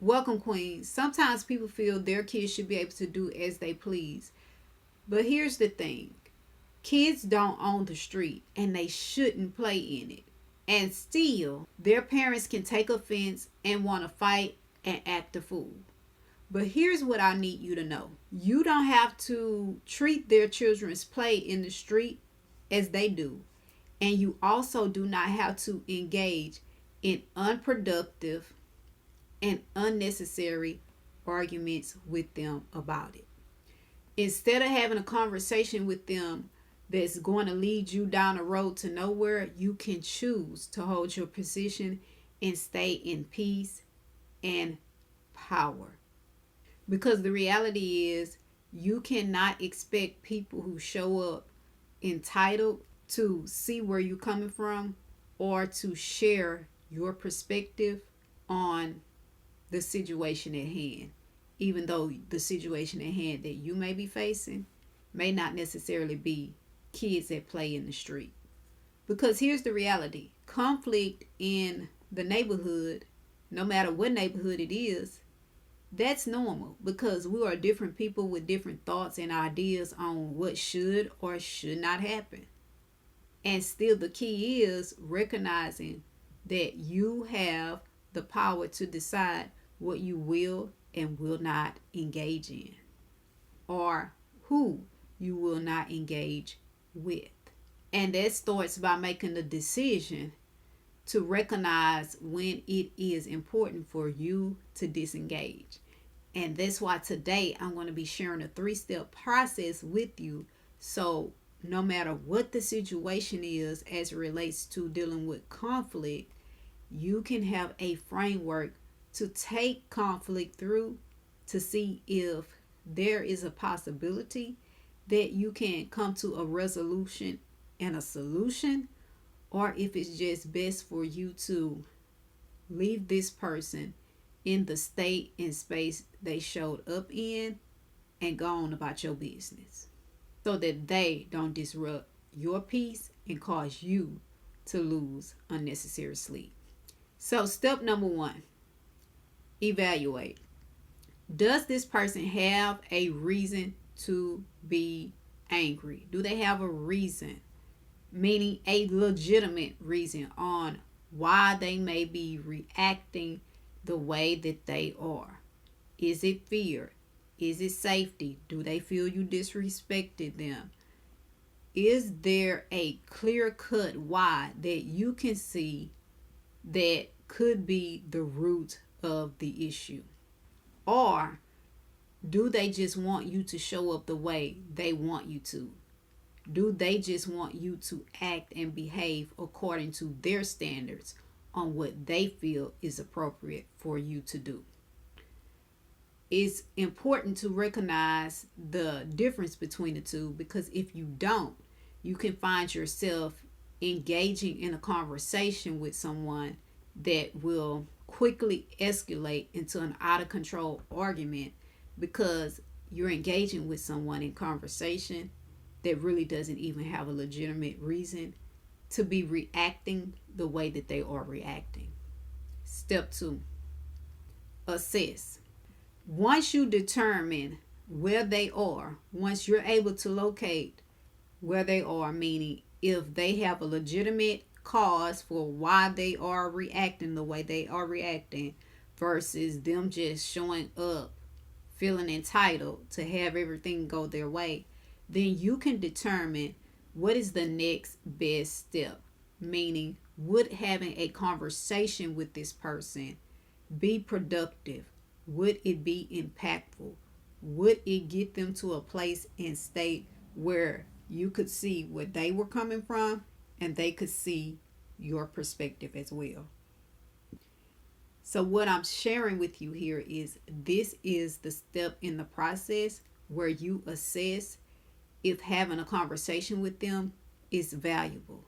Welcome, Queen. Sometimes people feel their kids should be able to do as they please. But here's the thing, kids don't own the street and they shouldn't play in it. And still, their parents can take offense and want to fight and act a fool. But here's what I need you to know, you don't have to treat their children's play in the street as they do. And you also do not have to engage in unproductive and unnecessary arguments with them about it. Instead of having a conversation with them that's going to lead you down a road to nowhere, you can choose to hold your position and stay in peace and power. Because the reality is, you cannot expect people who show up entitled to see where you're coming from or to share your perspective on the situation at hand, even though the situation at hand that you may be facing may not necessarily be kids that play in the street. Because here's the reality, conflict in the neighborhood, no matter what neighborhood it is, that's normal because we are different people with different thoughts and ideas on what should or should not happen. And still, the key is recognizing that you have the power to decide what you will and will not engage in, or who you will not engage with. And that starts by making the decision to recognize when it is important for you to disengage. And that's why today I'm going to be sharing a 3-step process with you. So no matter what the situation is as it relates to dealing with conflict, you can have a framework to take conflict through to see if there is a possibility that you can come to a resolution and a solution, or if it's just best for you to leave this person in the state and space they showed up in and go on about your business so that they don't disrupt your peace and cause you to lose unnecessary sleep. So step number 1, evaluate. Does this person have a reason to be angry? Do they have a reason, meaning a legitimate reason on why they may be reacting the way that they are? Is it fear? Is it safety? Do they feel you disrespected them? Is there a clear-cut why that you can see that could be the root of the issue? Or do they just want you to show up the way they want you to? Do they just want you to act and behave according to their standards on what they feel is appropriate for you to do? It's important to recognize the difference between the two, because if you don't, you can find yourself engaging in a conversation with someone that will quickly escalate into an out of control argument because you're engaging with someone in conversation that really doesn't even have a legitimate reason to be reacting the way that they are reacting. Step 2, assess. Once you determine where they are, once you're able to locate where they are, meaning if they have a legitimate cause for why they are reacting the way they are reacting versus them just showing up feeling entitled to have everything go their way, then you can determine what is the next best step. Meaning, would having a conversation with this person be productive? Would it be impactful? Would it get them to a place and state where you could see where they were coming from and they could see your perspective as well? So what I'm sharing with you here is this is the step in the process where you assess if having a conversation with them is valuable.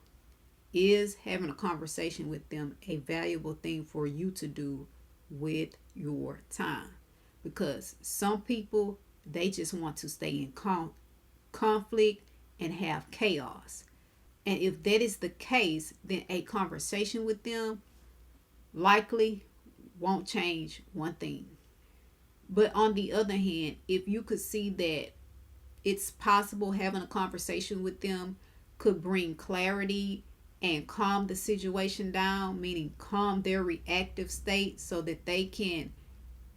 Is having a conversation with them a valuable thing for you to do with your time? Because some people, they just want to stay in conflict and have chaos. And if that is the case, then a conversation with them likely won't change one thing. But on the other hand, if you could see that it's possible, having a conversation with them could bring clarity and calm the situation down, meaning calm their reactive state so that they can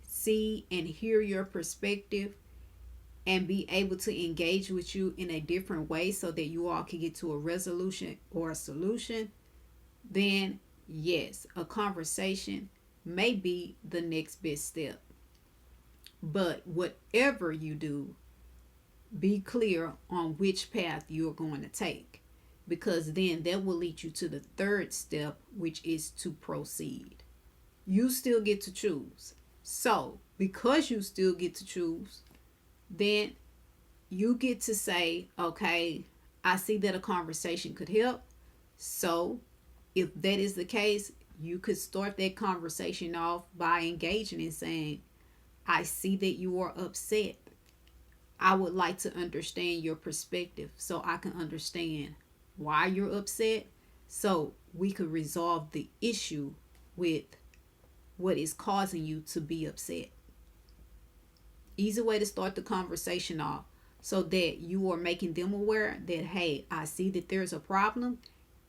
see and hear your perspective and be able to engage with you in a different way so that you all can get to a resolution or a solution, then yes, a conversation may be the next best step. But whatever you do, be clear on which path you're going to take, because then that will lead you to the third step, which is to proceed. You still get to choose. So, because you still get to choose, then you get to say, okay, I see that a conversation could help. So, if that is the case, you could start that conversation off by engaging and saying, I see that you are upset. I would like to understand your perspective so I can understand why you're upset, so we could resolve the issue with what is causing you to be upset. Easy way to start the conversation off so that you are making them aware that, hey, I see that there's a problem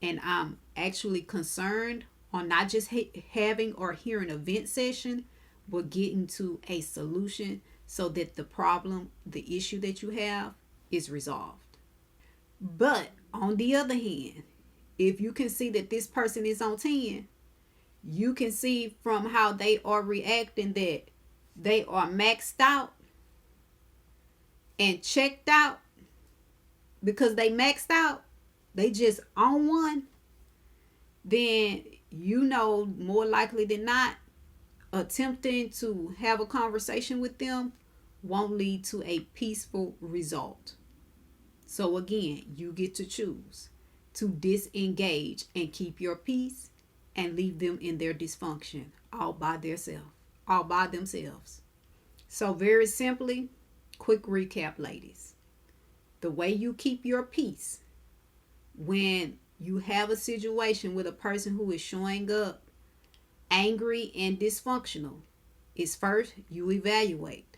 and I'm actually concerned on not just having or hearing a vent session, but getting to a solution so that the problem, the issue that you have is resolved. But on the other hand, if you can see that this person is on 10, you can see from how they are reacting that they are maxed out and checked out because they maxed out, they just on one, then you know more likely than not, attempting to have a conversation with them won't lead to a peaceful result. So again, you get to choose to disengage and keep your peace and leave them in their dysfunction all by themselves. So very simply, quick recap, ladies. The way you keep your peace when you have a situation with a person who is showing up angry and dysfunctional is, first you evaluate,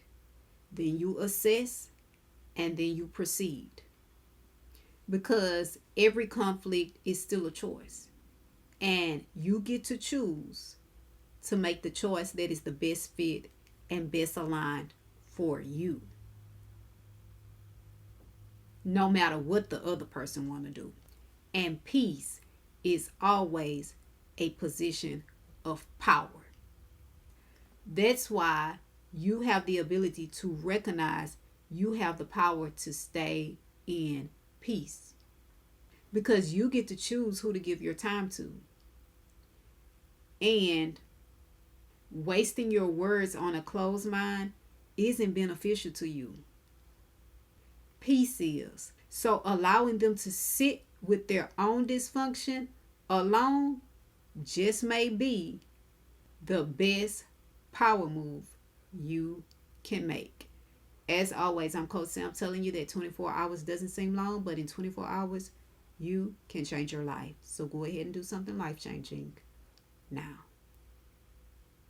then you assess, and then you proceed. Because every conflict is still a choice, and you get to choose to make the choice that is the best fit and best aligned for you, no matter what the other person want to do. And peace is always a position of power. That's why you have the ability to recognize you have the power to stay in peace, because you get to choose who to give your time to. And wasting your words on a closed mind isn't beneficial to you. Peace is. So allowing them to sit with their own dysfunction alone just may be the best power move you can make. As always, I'm Coach Sam, telling you that 24 hours doesn't seem long, but in 24 hours, you can change your life. So go ahead and do something life-changing now.